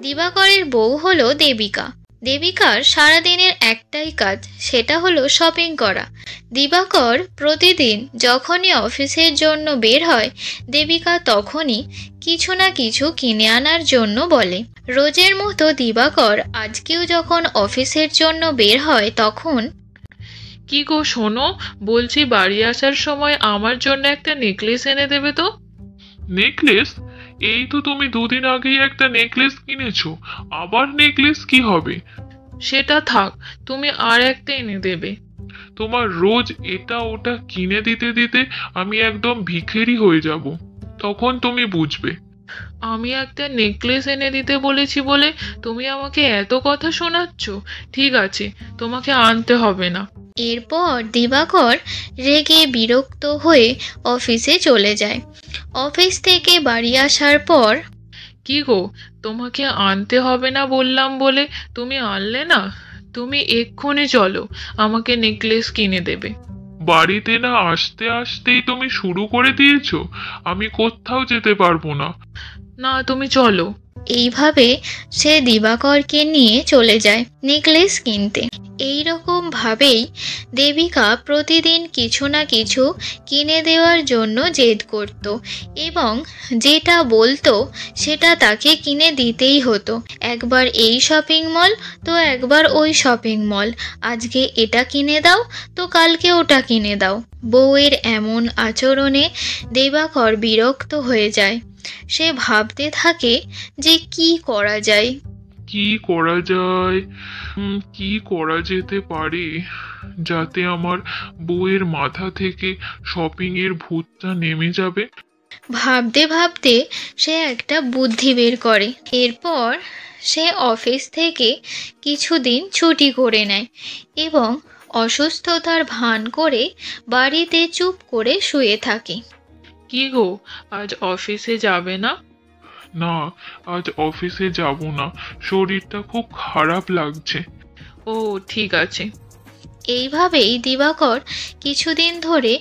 দিবাকরের বউ হলো দেবিকা। দেবিকার সারাদিনের একটাই কাজ, সেটা হলো শপিং করা। দিবাকর প্রতিদিন যখনই অফিসের জন্য বের হয়, দেবিকা তখনই কিছু না কিছু কিনে আনার জন্য বলে। রোজের মতো দিবাকর আজকেও যখন অফিসের জন্য বের হয় তখন কি গো শোনো, বলছি বাড়ি আসার সময় আমার জন্য একটা নেকলেস এনে দেবে তো। নেকলেস? এই তো তুমি দুদিন আগেই একটা নেকলেস কিনেছো, আবার নেকলেস কি হবে? সেটা থাক, তুমি আর একটা এনে দেবে। তোমার রোজ এটা ওটা কিনে দিতে দিতে আমি একদম ভিখারি হয়ে যাব, তখন তুমি বুঝবে। আমি একটা নেকলেস এনে দিতে বলেছি বলে তুমি আমাকে এত কথা শোনাচ্ছ? ঠিক আছে, তোমাকে আনতে হবে না। এরপর দিবাকর রেগে বিরক্ত হয়ে অফিসে চলে যায়। অফিস থেকে বাড়ি আসার পর কি গো, তোমাকে আনতে হবে না বললাম বলে তুমি আনলে না? তুমি এক্ষুনি চলো, আমাকে নেকলেস কিনে দেবে। বাড়িতে না আসতে আসতেই তুমি শুরু করে দিয়েছো, আমি কোথাও যেতে পারবো না। না, তুমি চলো। এইভাবে সে দিবাকরকে নিয়ে চলে যায় নেকলেস কিনতে। এইরকম ভাবেই দেবিকা প্রতিদিন কিছু না কিছু কিনে দেওয়ার জন্য জেদ করত এবং যেটা বলতো সেটা তাকে কিনে দিতেই হতো। একবার এই শপিং মল তো একবার ওই শপিং মল, আজকে এটা কিনে দাও তো কালকে ওটা কিনে দাও। বউয়ের এমন আচরণে দেবাকর বিরক্ত হয়ে যায়। সে ভাবতে থাকে যে কি করা যায়। কি করা যায়? কি করা যেতে পারে যাতে আমার বউয়ের মাথা থেকে শপিং এর ভূতটা নেমে যাবে? ভাবতে ভাবতে সে একটা বুদ্ধি বের করে। এরপর সে অফিস থেকে কিছুদিন ছুটি করে নেয় এবং অসুস্থতার ভান করে বাড়িতে চুপ করে শুয়ে থাকে। কি গো, আজ অফিসে যাবে না? না, আজ অফিসে যাব না, শরীরটা খুব খারাপ লাগছে। ও ঠিক আছে। এইভাবেই দিবাকর কিছুদিন ধরে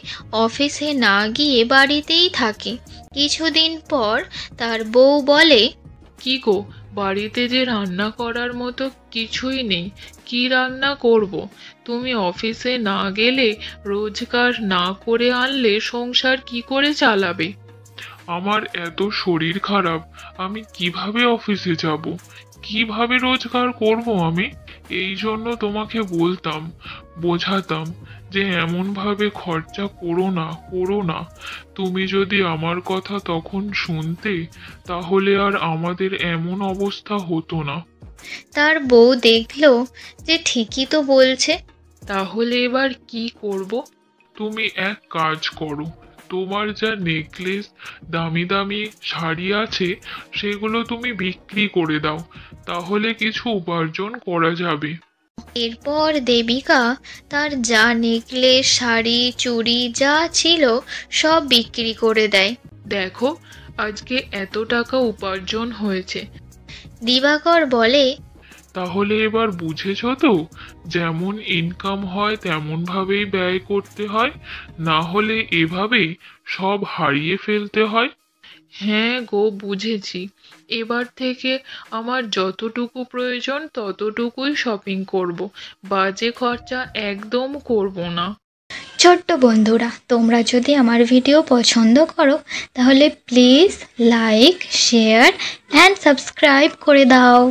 অফিসে না গিয়ে বাড়িতেই থাকে। কিছুদিন পর তার বউ বলে, কি গো, বাড়িতে যে রান্না করার মতো কিছুই নেই, কি রান্না করব? তুমি অফিসে না গেলে, রোজগার না করে আনলে সংসার কি করে চালাবে? আমার এত শরীর খারাপ, আমি কিভাবে অফিসে যাব? কিভাবে রোজগার করব আমি? এই জন্য তোমাকে বলতাম, বোঝাতাম যে এমন ভাবে খরচা করো না, করো না। তুমি যদি আমার কথা তখন শুনতে, তাহলে আর আমাদের এমন অবস্থা হতো না। তার বউ দেখলো যে ঠিকই তো বলছে। তাহলে এবার কি করব? তুমি এক কাজ করো, তোমার যা নেকলেস, দামি দামি শাড়ি আছে, সেগুলো তুমি বিক্রি করে দাও, তাহলে কিছু উপার্জন করা যাবে। এরপর দেবিকা তার যা নেকলেস, শাড়ি, চুড়ি যা ছিল সব বিক্রি করে দেয়। দেখো, আজকে এত টাকা উপার্জন হয়েছে। দিবাকর বলে, তাহলে এবার বুঝেছো তো, যেমন ইনকাম হয় তেমন ভাবেই ব্যয় করতে হয়, না হলে এভাবেই সব হারিয়ে ফেলতে হয়। হ্যাঁ গো, বুঝেছি। এবার থেকে আমার যতটুকু প্রয়োজন ততটুকুই শপিং করব, বাজে খরচা একদম করব না। ছোট্ট বন্ধুরা, তোমরা যদি আমার ভিডিও পছন্দ করো তাহলে please like, share and subscribe করে দাও।